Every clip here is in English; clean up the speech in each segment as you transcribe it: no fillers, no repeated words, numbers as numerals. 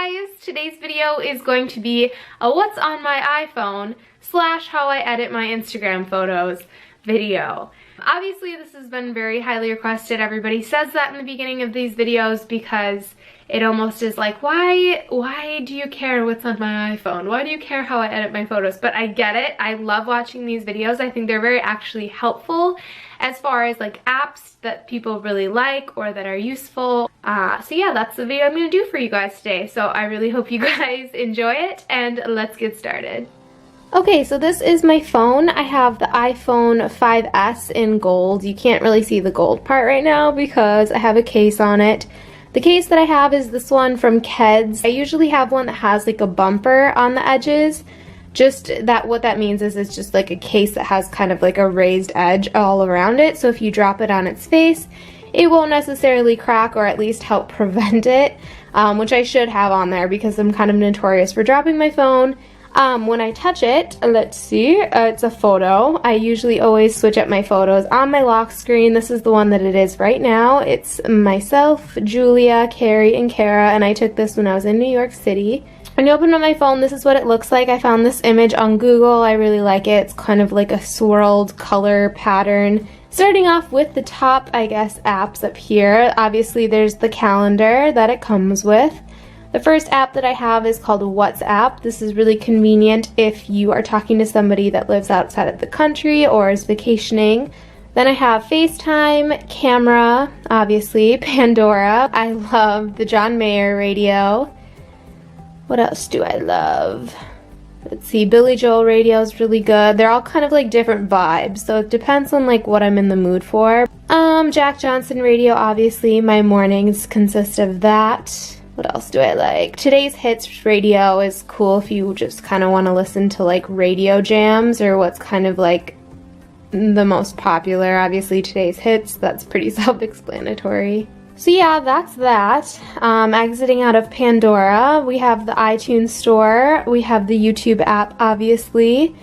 guys! Today's video is going to be a what's on my iPhone / how I edit my Instagram photos video. Obviously this has been very highly requested. Everybody says that in the beginning of these videos because it almost is like, why do you care what's on my iPhone? Why do you care how I edit my photos? But I get it. I love watching these videos. I think they're very actually helpful as far as like apps that people really like or that are useful. So yeah, that's the video I'm gonna do for you guys today. So I really hope you guys enjoy it, and let's get started. Okay, so this is my phone. I have the iPhone 5S in gold. You can't really see the gold part right now because I have a case on it. The case that I have is this one from Keds. I usually have one that has like a bumper on the edges. Just that, what that means is it's just like a case that has kind of like a raised edge all around it. So if you drop it on its face, it won't necessarily crack, or at least help prevent it, which I should have on there because I'm kind of notorious for dropping my phone. When I touch it, let's see, it's a photo. I usually always switch up my photos on my lock screen. This is the one that it is right now. It's myself, Julia, Carrie, and Kara, and I took this when I was in New York City. When you open up my phone, this is what it looks like. I found this image on Google. I really like it. It's kind of like a swirled color pattern. Starting off with the top, I guess, apps up here. Obviously, there's the calendar that it comes with. The first app that I have is called WhatsApp. This is really convenient if you are talking to somebody that lives outside of the country or is vacationing. Then I have FaceTime, Camera, obviously, Pandora. I love the John Mayer radio. What else do I love? Let's see, Billy Joel radio is really good. They're all kind of like different vibes, so it depends on like what I'm in the mood for. Jack Johnson radio, obviously. My mornings consist of that. What else do I like? Today's Hits radio is cool if you just kind of want to listen to like radio jams or what's kind of like the most popular. Obviously Today's Hits, that's pretty self-explanatory. So yeah, that's that. Exiting out of Pandora, we have the iTunes store, we have the YouTube app, obviously,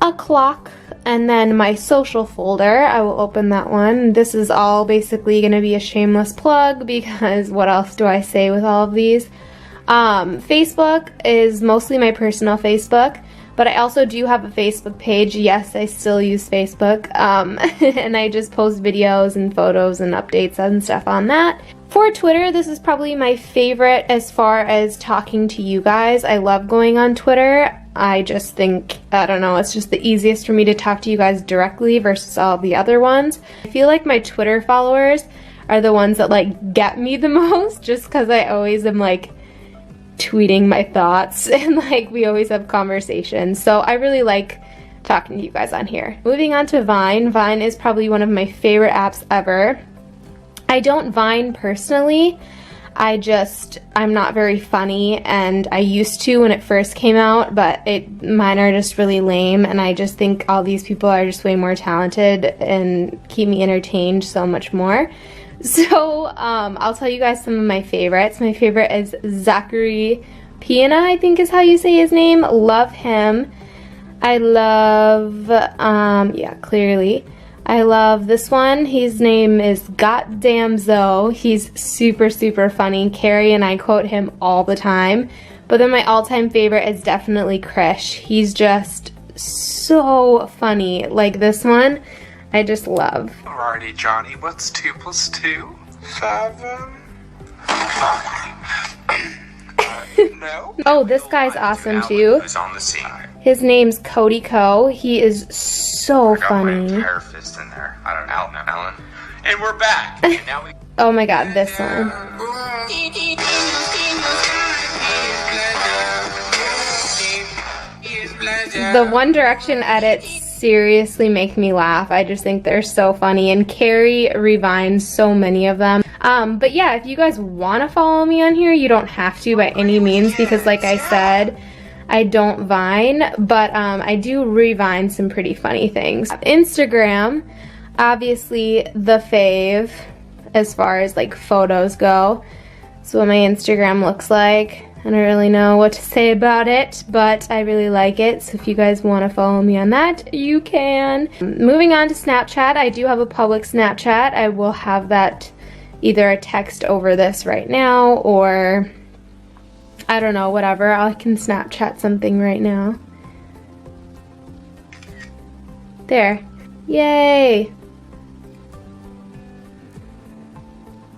a clock, and then my social folder. I will open that one. This is all basically going to be a shameless plug because what else do I say with all of these? Facebook is mostly my personal Facebook, but I also do have a Facebook page. Yes, I still use Facebook, and I just post videos and photos and updates and stuff on that. For Twitter, this is probably my favorite as far as talking to you guys. I love going on Twitter. I just think, I don't know, it's just the easiest for me to talk to you guys directly versus all the other ones. I feel like my Twitter followers are the ones that like get me the most, just because I always am like tweeting my thoughts and like we always have conversations. So I really like talking to you guys on here. Moving on to Vine. Vine is probably one of my favorite apps ever. I don't Vine personally. I'm not very funny, and I used to when it first came out, but mine are just really lame, and I just think all these people are just way more talented and keep me entertained so much more. So I'll tell you guys some of my favorites. My favorite is Zachary Piana, I think is how you say his name. Love him. I love, yeah, clearly. I love this one. His name is Goddamn Zoe. He's super, super funny. Carrie and I quote him all the time. But then my all-time favorite is definitely Krish. He's just so funny. Like this one, I just love. Alrighty, Johnny, what's 2 + 2? 7? No? Oh, this guy's awesome too. Who's on the scene? His name's Cody Ko. He is so funny. My entire fist in there. I don't know, Alan. And we're back. And now we. Oh my god, this one. The One Direction edits seriously make me laugh. I just think they're so funny, and Carrie revines so many of them. But yeah, if you guys want to follow me on here, you don't have to by any means because like I said, I don't Vine, but I do revine some pretty funny things. Instagram, obviously the fave as far as like photos go. That's what my Instagram looks like. I don't really know what to say about it, but I really like it, so if you guys want to follow me on that, you can. Moving on to Snapchat, I do have a public Snapchat. I will have that either a text over this right now or I don't know, whatever. I can Snapchat something right now. There. Yay!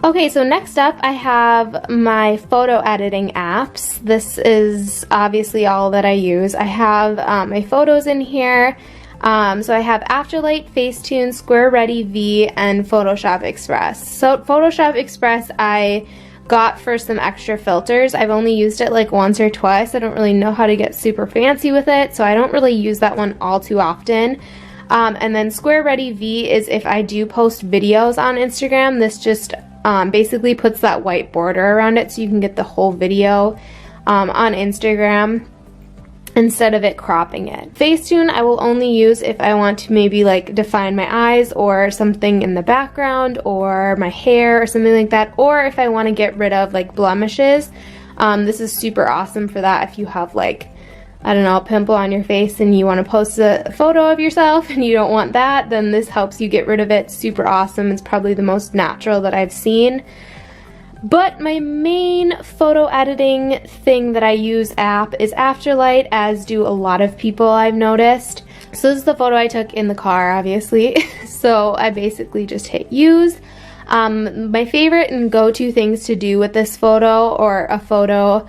Okay, so next up I have my photo editing apps. This is obviously all that I use. I have my photos in here. So I have Afterlight, Facetune, Square Ready V, and Photoshop Express. So Photoshop Express I got for some extra filters. I've only used it like once or twice. I don't really know how to get super fancy with it, so I don't really use that one all too often. And then Square Ready V is if I do post videos on Instagram. This just basically puts that white border around it so you can get the whole video on Instagram instead of it cropping it. Facetune I will only use if I want to maybe like define my eyes or something in the background or my hair or something like that, or if I want to get rid of like blemishes. This is super awesome for that if you have like, I don't know, a pimple on your face and you want to post a photo of yourself and you don't want that, then this helps you get rid of it. Super awesome. It's probably the most natural that I've seen. But my main photo editing thing that I use app is Afterlight, as do a lot of people I've noticed. So this is the photo I took in the car, obviously. So I basically just hit use. My favorite and go-to things to do with this photo or a photo,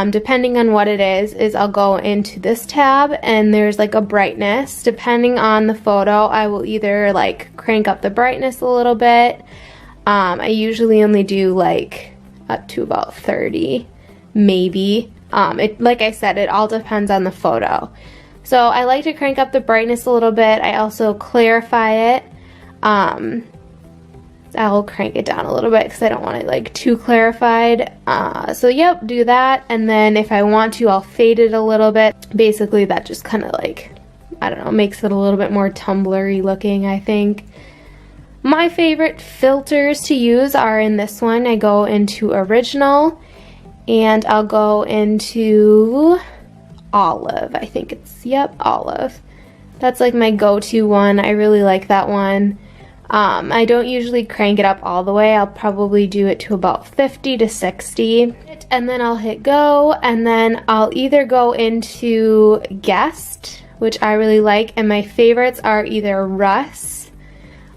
depending on what it is I'll go into this tab and there's like a brightness. Depending on the photo, I will either like crank up the brightness a little bit. I usually only do like up to about 30, maybe. Like I said, it all depends on the photo. So I like to crank up the brightness a little bit. I also clarify it. I'll crank it down a little bit because I don't want it like too clarified. So yep, do that. And then if I want to, I'll fade it a little bit. Basically that just kind of like, I don't know, makes it a little bit more tumblery looking, I think. My favorite filters to use are in this one. I go into Original and I'll go into Olive. I think it's, yep, Olive. That's like my go-to one. I really like that one. I don't usually crank it up all the way. I'll probably do it to about 50 to 60. And then I'll hit go, and then I'll either go into Guest, which I really like, and my favorites are either Russ,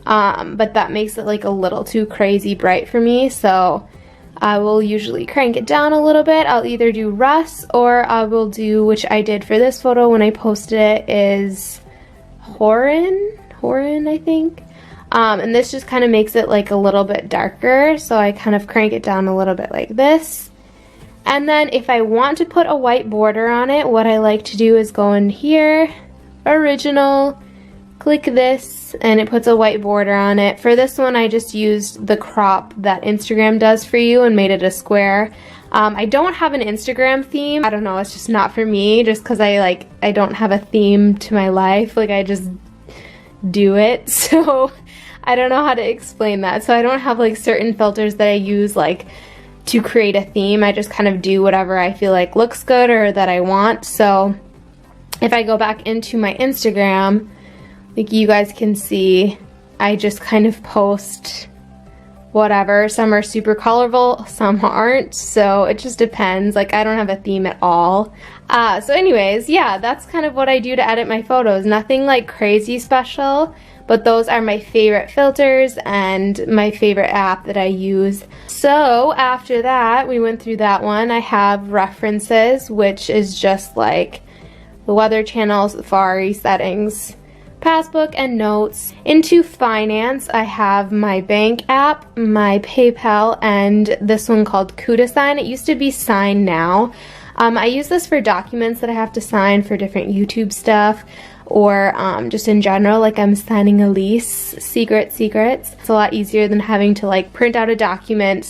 but that makes it like a little too crazy bright for me, so I will usually crank it down a little bit. I'll either do Russ or I will do, which I did for this photo when I posted it, is Horan, I think. And this just kind of makes it like a little bit darker, so I kind of crank it down a little bit like this. And then if I want to put a white border on it, what I like to do is go in here, Original, click this, and it puts a white border on it. For this one, I just used the crop that Instagram does for you and made it a square. I don't have an Instagram theme. I don't know, it's just not for me, just because I don't have a theme to my life. Like, I just do it, so I don't know how to explain that. So I don't have like certain filters that I use like to create a theme. I just kind of do whatever I feel like looks good or that I want. So if I go back into my Instagram, like you guys can see, I just kind of post whatever. Some are super colorful, some aren't, so it just depends. Like, I don't have a theme at all. So anyways, yeah, that's kind of what I do to edit my photos. Nothing like crazy special, but those are my favorite filters and my favorite app that I use. So after that, we went through that one. I have References, which is just like the Weather Channel, Safari settings, Passbook, and Notes. Into Finance, I have my bank app, my PayPal, and this one called Kudasign. It used to be Sign Now. I use this for documents that I have to sign for different YouTube stuff, or just in general, like I'm signing a lease, secrets. It's a lot easier than having to like print out a document,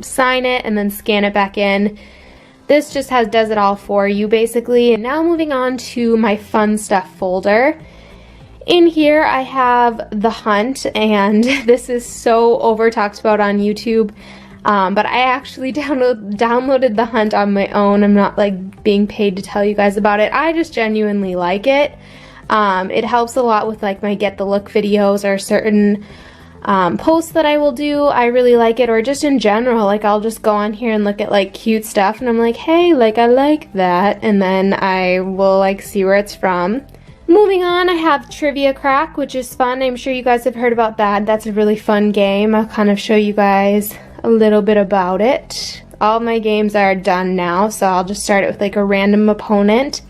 sign it, and then scan it back in. This just does it all for you basically. And now moving on to my fun stuff folder. In here I have The Hunt, and this is so over talked about on YouTube, but I actually downloaded The Hunt on my own. I'm not like being paid to tell you guys about it. I just genuinely like it. It helps a lot with like my Get the Look videos or certain posts that I will do. I really like it, or just in general, like I'll just go on here and look at like cute stuff and I'm like, hey, like I like that, and then I will like see where it's from. Moving on, I have Trivia Crack, which is fun. I'm sure you guys have heard about that. That's a really fun game. I'll kind of show you guys a little bit about it. All my games are done now, so I'll just start it with like a random opponent.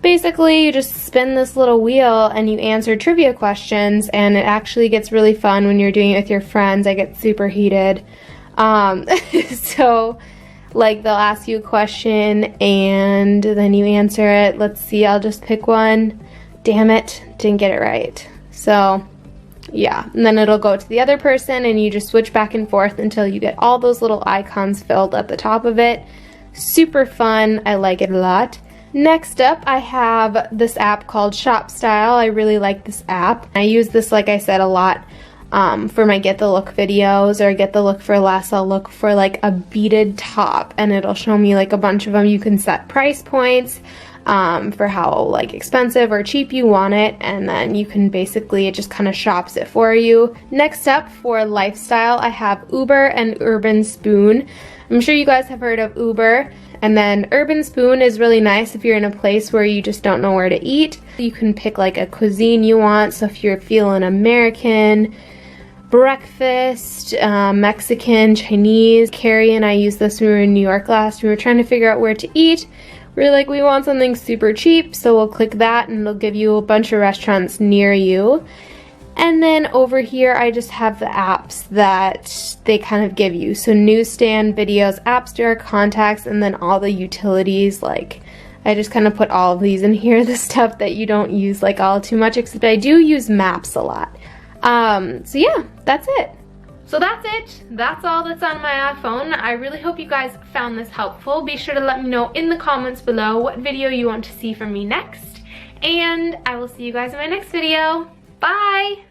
Basically, you just spin this little wheel and you answer trivia questions, and it actually gets really fun when you're doing it with your friends. I get super heated. So, like, they'll ask you a question and then you answer it. Let's see, I'll just pick one. Damn it, didn't get it right. So, yeah, and then it'll go to the other person and you just switch back and forth until you get all those little icons filled at the top of it. Super fun, I like it a lot. Next up, I have this app called ShopStyle. I really like this app. I use this, like I said, a lot for my Get the Look videos, or Get the Look for Less. I'll look for like a beaded top and it'll show me like a bunch of them. You can set price points for how like expensive or cheap you want it, and then you can basically, it just kind of shops it for you. Next up, for lifestyle, I have Uber and Urban Spoon. I'm sure you guys have heard of Uber. And then Urban Spoon is really nice if you're in a place where you just don't know where to eat. You can pick like a cuisine you want. So if you're feeling American, breakfast, Mexican, Chinese. Carrie and I used this when we were in New York last. We were trying to figure out where to eat. We were like, we want something super cheap, so we'll click that and it'll give you a bunch of restaurants near you. And then over here, I just have the apps that they kind of give you. So Newsstand, Videos, App Store, Contacts, and then all the utilities. Like, I just kind of put all of these in here, the stuff that you don't use like all too much, except I do use Maps a lot. So yeah, that's it. So that's it. That's all that's on my iPhone. I really hope you guys found this helpful. Be sure to let me know in the comments below what video you want to see from me next. And I will see you guys in my next video. Bye!